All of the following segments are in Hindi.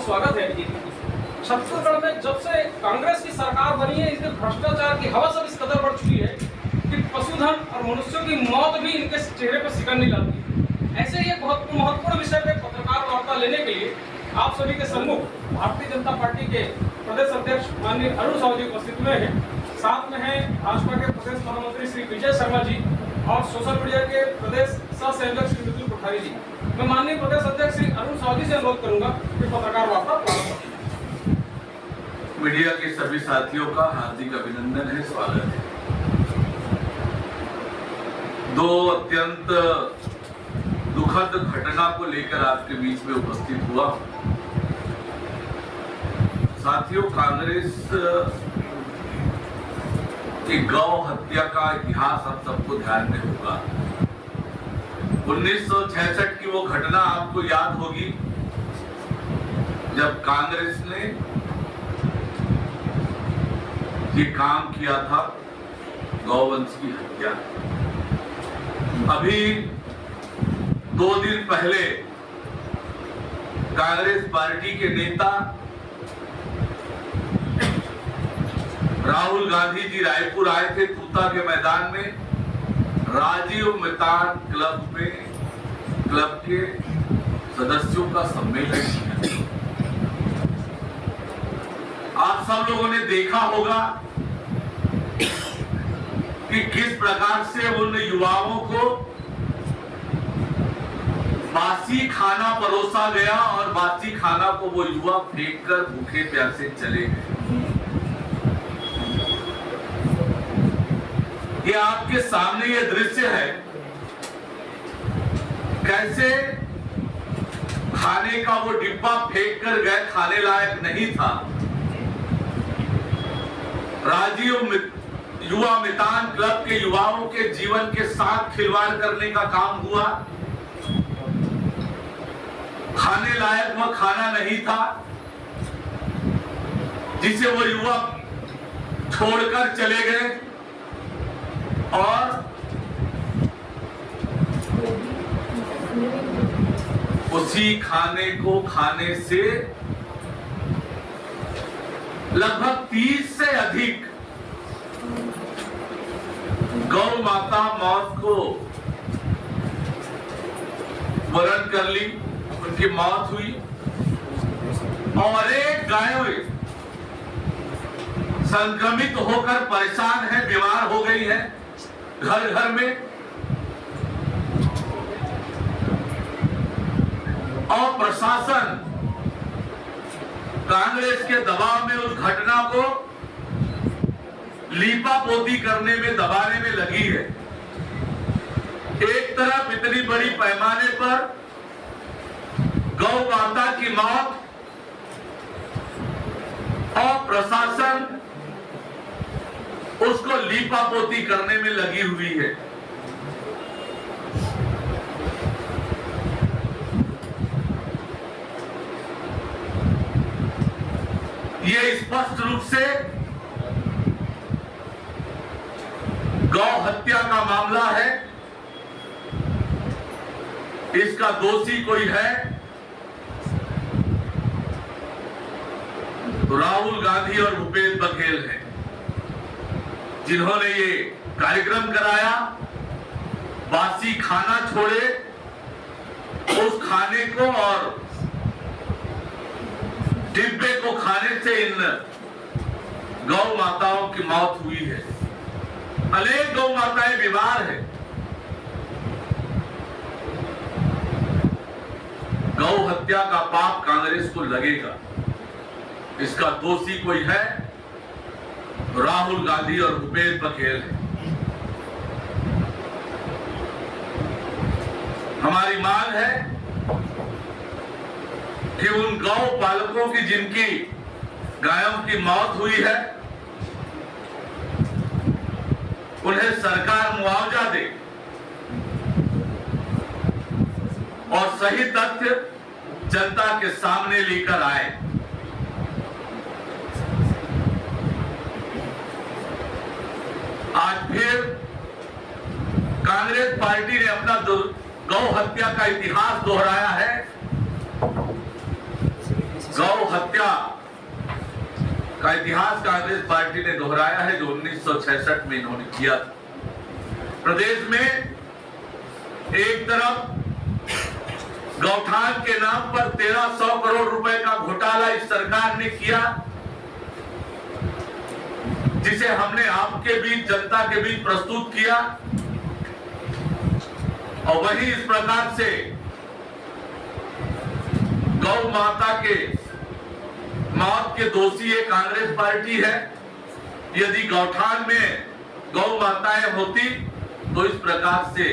स्वागत है। छत्तीसगढ़ में जब से कांग्रेस की सरकार बनी है, इसमें भ्रष्टाचार की हवा सब इस कदर बढ़ चुकी है कि पशुधन और मनुष्यों की मौत भी इनके चेहरे पर सिकन नहीं लाती। ऐसे ही एक बहुत महत्वपूर्ण विषय पे पत्रकार वार्ता लेने के लिए आप सभी के सम्मुख भारतीय जनता पार्टी के प्रदेश अध्यक्ष माननीय अरुण साहू जी उपस्थित हुए हैं। साथ में हैं भाजपा के प्रदेश महामंत्री श्री विजय शर्मा जी और सोशल मीडिया के प्रदेश सह संयोजक श्री विपुल कोठारी जी। मैं माननीय प्रदेश अध्यक्ष श्री अरुण साहू जी से अनुरोध करूंगा कि पत्रकार वार्ता प्रारंभ करें। मीडिया के सभी साथियों का हार्दिक अभिनंदन है, स्वागत है। दो अत्यंत दुखद घटना को लेकर आपके बीच में उपस्थित हुआ। साथियों, कांग्रेस की गौ हत्या का इतिहास आप सबको ध्यान में होगा। 1966 की वो घटना आपको याद होगी जब कांग्रेस ने ये काम किया था, गौवंश की हत्या। अभी 2 दिन पहले कांग्रेस पार्टी के नेता राहुल गांधी जी रायपुर आए थे, तूता के मैदान में राजीव मितान क्लब के सदस्यों का सम्मेलन किया। आप सब लोगों ने देखा होगा कि किस प्रकार से उन युवाओं को बासी खाना परोसा गया और बासी खाना को वो युवा फेंक कर भूखे प्यासे चले गए। ये आपके सामने ये दृश्य है, कैसे खाने का वो डिब्बा फेंक कर गए, खाने लायक नहीं था। राजीव युवा मितान क्लब के युवाओं के जीवन के साथ खिलवाड़ करने का काम हुआ। खाने लायक वह खाना नहीं था जिसे वो युवा छोड़कर चले गए और उसी खाने को खाने से लगभग 30 से अधिक गौ माता मौत को वरण कर ली, उनकी मौत हुई और एक गायें संक्रमित होकर परेशान है, बीमार हो गई है घर घर में। और प्रशासन कांग्रेस के दबाव में उस घटना को लीपापोती करने में, दबाने में लगी है। एक तरफ इतनी बड़ी पैमाने पर गौ माता की मौत और प्रशासन उसको लीपापोती करने में लगी हुई है। ये स्पष्ट रूप से गौ हत्या का मामला है। इसका दोषी कोई है तो राहुल गांधी और भूपेश बघेल है, जिन्होंने ये कार्यक्रम कराया। बासी खाना छोड़े, उस खाने को और डिब्बे को खाने से इन गौ माताओं की मौत हुई है। अनेक गौ माताएं बीमार है। गौ हत्या का पाप कांग्रेस को लगेगा। इसका दोषी कोई है राहुल गांधी और भूपेश बघेल है। हमारी मांग है कि उन गौ पालकों की जिनकी गायों की मौत हुई है, उन्हें सरकार मुआवजा दे और सही तथ्य जनता के सामने लेकर आए। आज फिर कांग्रेस पार्टी ने अपना गौ हत्या का इतिहास दोहराया है गौ हत्या का इतिहास कांग्रेस पार्टी ने दोहराया है, जो 1966 में इन्होंने किया था। प्रदेश में एक तरफ गौठान के नाम पर 1300 करोड़ रुपए का घोटाला इस सरकार ने किया, जिसे हमने आपके बीच, जनता के बीच प्रस्तुत किया, और वही इस प्रकार से गौ माता के मौत के दोषी ये कांग्रेस पार्टी है। यदि गौठान में गौ माताएं होती तो इस प्रकार से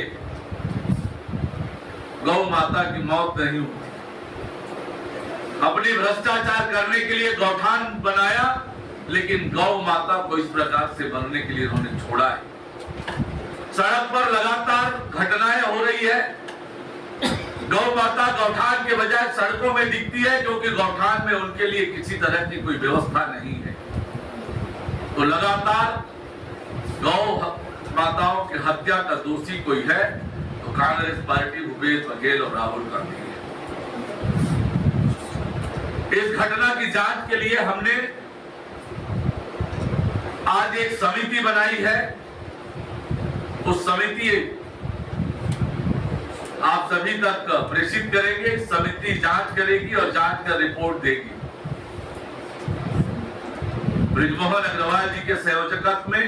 गौ माता की मौत नहीं होती। अपनी भ्रष्टाचार करने के लिए गौठान बनाया, लेकिन गौ माता को इस प्रकार से मरने के लिए उन्होंने छोड़ा है। सड़क पर लगातार घटनाएं हो रही है। गौ माता गौठान के बजाय सड़कों में दिखती है, क्योंकि गौठान में उनके लिए किसी तरह की कोई व्यवस्था नहीं है। तो लगातार गौ माताओं की हत्या का दोषी कोई है तो कांग्रेस पार्टी भूपेश बघेल और राहुल गांधी है। इस घटना की जांच के लिए हमने आज एक समिति बनाई है। उस समिति आप सभी तक प्रेषित करेंगे। समिति जांच करेगी और जांच कर रिपोर्ट देगी। ब्रिजमोहन अग्रवाल जी के संयोजकत्व में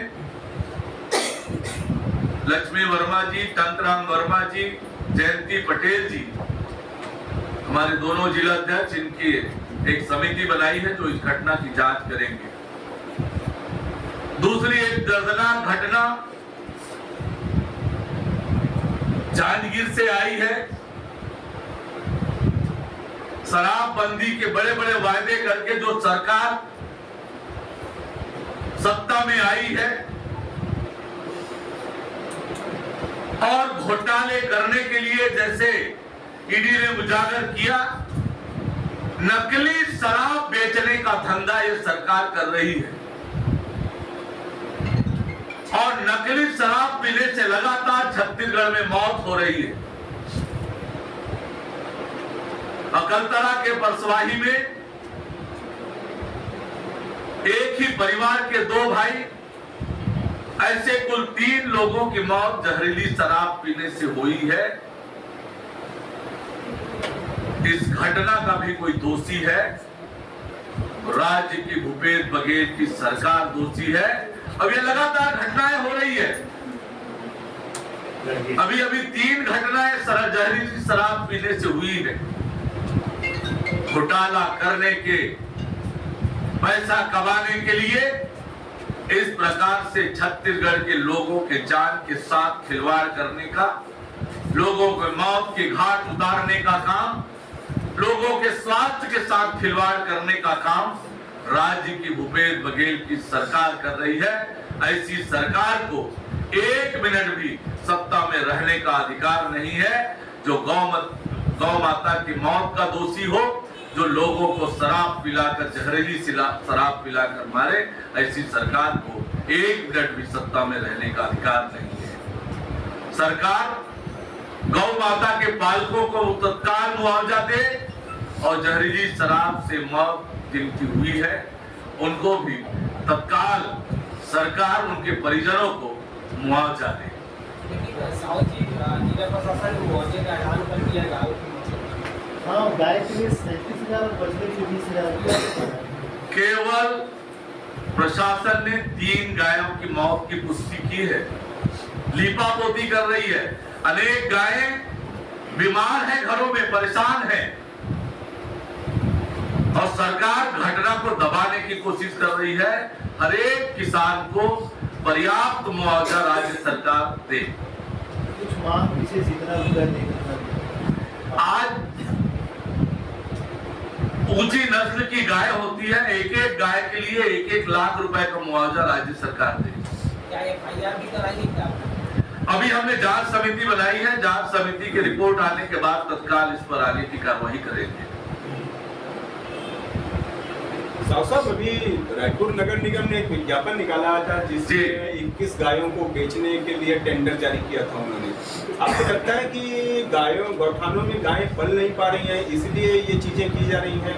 लक्ष्मी वर्मा जी, तंतराम वर्मा जी, जयंती पटेल जी, हमारे दोनों जिला अध्यक्ष, इनकी एक समिति बनाई है जो इस घटना की जांच करेंगे। दूसरी एक दर्दनाक घटना जांजगीर से आई है। शराबबंदी के बड़े बड़े वायदे करके जो सरकार सत्ता में आई है और घोटाले करने के लिए, जैसे ईडी ने उजागर किया, नकली शराब बेचने का धंधा ये सरकार कर रही है। और नकली शराब पीने से लगातार छत्तीसगढ़ में मौत हो रही है। अकलतरा के परसवाही में एक ही परिवार के 2 भाई, ऐसे कुल 3 लोगों की मौत जहरीली शराब पीने से हुई है। इस घटना का भी कोई दोषी है। राज्य की भूपेश बघेल की सरकार दोषी है। अब ये लगातार घटनाएं हो रही है। अभी 3 घटनाएं जहरीली शराब पीने से हुई है। घोटाला करने के, पैसा कमाने के लिए इस प्रकार से छत्तीसगढ़ के लोगों के जान के साथ खिलवाड़ करने का, लोगों के मौत की घाट उतारने का काम, लोगों के स्वास्थ्य के साथ खिलवाड़ करने का काम राज्य की भूपेश बघेल की सरकार कर रही है। ऐसी सरकार को 1 मिनट भी सत्ता में रहने का अधिकार नहीं है। जो गौ माता की मौत का दोषी हो, जो लोगों को शराब पिलाकर, जहरीली शराब पिलाकर मारे, ऐसी सरकार को 1 मिनट भी सत्ता में रहने का अधिकार नहीं है। सरकार गौ माता के पालकों को तत्काल मुआवजा दे और जहरीली शराब से मौत जिनकी हुई है उनको भी तत्काल सरकार उनके परिजनों को मुआवजा दे। गाय के लिए 37,000 और बछड़े के लिए 20,000। केवल प्रशासन ने 3 गायों की मौत की पुष्टि की है। लीपापोती कर रही है। अनेक गायें बीमार हैं, घरों में परेशान हैं, और सरकार घटना को दबाने की कोशिश कर रही है। हर एक किसान को पर्याप्त मुआवजा राज्य सरकार दे। कुछ मांग विशेष इतना रुपया देगा। आज ऊंची नस्ल की गाय होती है, एक गाय के लिए 1-1 लाख रुपए का मुआवजा राज्य सरकार दे। क्या FIR भी कराई क्या? अभी हमने जांच समिति बनाई है। जांच समिति की रिपोर्ट आने के बाद तत्काल इस पर आगे की कार्रवाई करेंगे। साहब, अभी रायपुर नगर निगम ने एक विज्ञापन निकाला था जिसमें 21 गायों को बेचने के लिए टेंडर जारी किया था उन्होंने। आपको लगता है कि गौठानों में गायें पल नहीं पा रही हैं, इसलिए ये चीजें की जा रही हैं?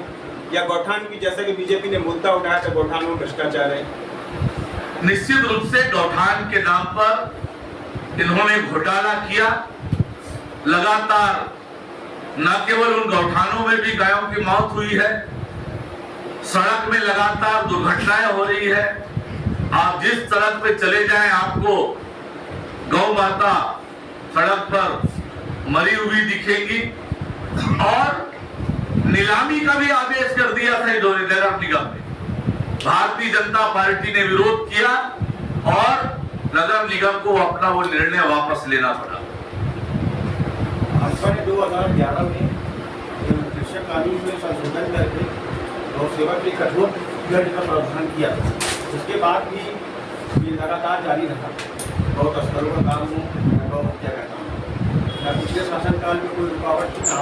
या गौठान की, जैसा कि बीजेपी ने मुद्दा उठाया था गौठान में भ्रष्टाचार है? निश्चित रूप से गौठान के नाम पर इन्होंने घोटाला किया। लगातार न केवल उन गौठानों में भी गायों की मौत हुई है, सड़क में लगातार दुर्घटनाएं हो रही है। आप जिस सड़क पे चले जाएं आपको गौ माता सड़क पर मरी हुई दिखेगी। और नीलामी का भी आदेश कर दिया था इन्होंने नगर निगम में। भारतीय जनता पार्टी ने विरोध किया और नगर निगम को अपना वो निर्णय वापस लेना पड़ा। भाजपा ने 2011 में कृषि कानून में संशोधन करके गौ सेवा के कठोर दंड का प्रावधान किया। उसके बाद भी ये लगातार जारी रहा। गौ तस्करों का काम हो, गौ हत्या का काम हो, या पिछले शासनकाल में कोई रुकावट नहीं आ,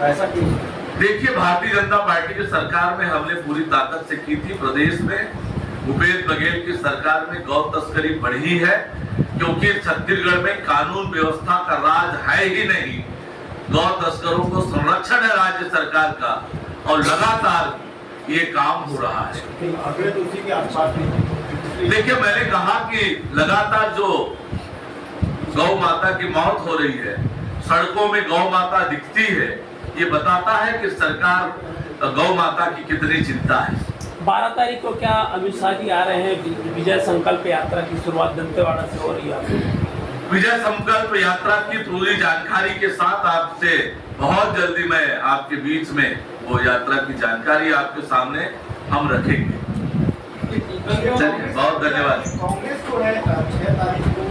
ऐसा क्यों? देखिए, भारतीय जनता पार्टी की सरकार में हमने पूरी ताकत से की थी। प्रदेश में भूपेश बघेल की सरकार में गौ तस्करी बढ़ी है, क्योंकि छत्तीसगढ़ में कानून व्यवस्था का राज है ही नहीं। गौ तस्करों को संरक्षण है राज्य सरकार का और लगातार ये काम हो रहा है। आंकड़े तो उसी के आसपास नहीं। देखिए, मैंने कहा कि लगातार जो गौ माता की मौत हो रही है, सड़कों में गौ माता दिखती है, ये बताता है कि सरकार गौ माता की कितनी चिंता है। 12 तारीख को क्या अमित शाह जी आ रहे हैं? विजय संकल्प यात्रा की शुरुआत दंतेवाड़ा से हो रही है। विजय संकल्प यात्रा की पूरी जानकारी के साथ आपसे बहुत जल्दी मैं आपके बीच में वो यात्रा की जानकारी आपके सामने हम रखेंगे। चलिए, बहुत धन्यवाद। कांग्रेस को है 6 तारीख को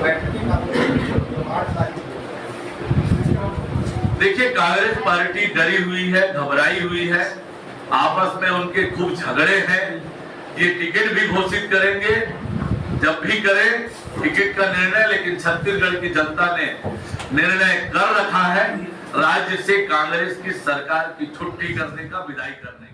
बैठक 8 तारीख। देखिए, कांग्रेस पार्टी डरी हुई है, घबराई हुई है। आपस में उनके खूब झगड़े हैं। ये टिकट भी घोषित करेंगे जब भी करें टिकट का निर्णय, लेकिन छत्तीसगढ़ की जनता ने निर्णय कर रखा है राज्य से कांग्रेस की सरकार की छुट्टी करने का, विदाई करने का।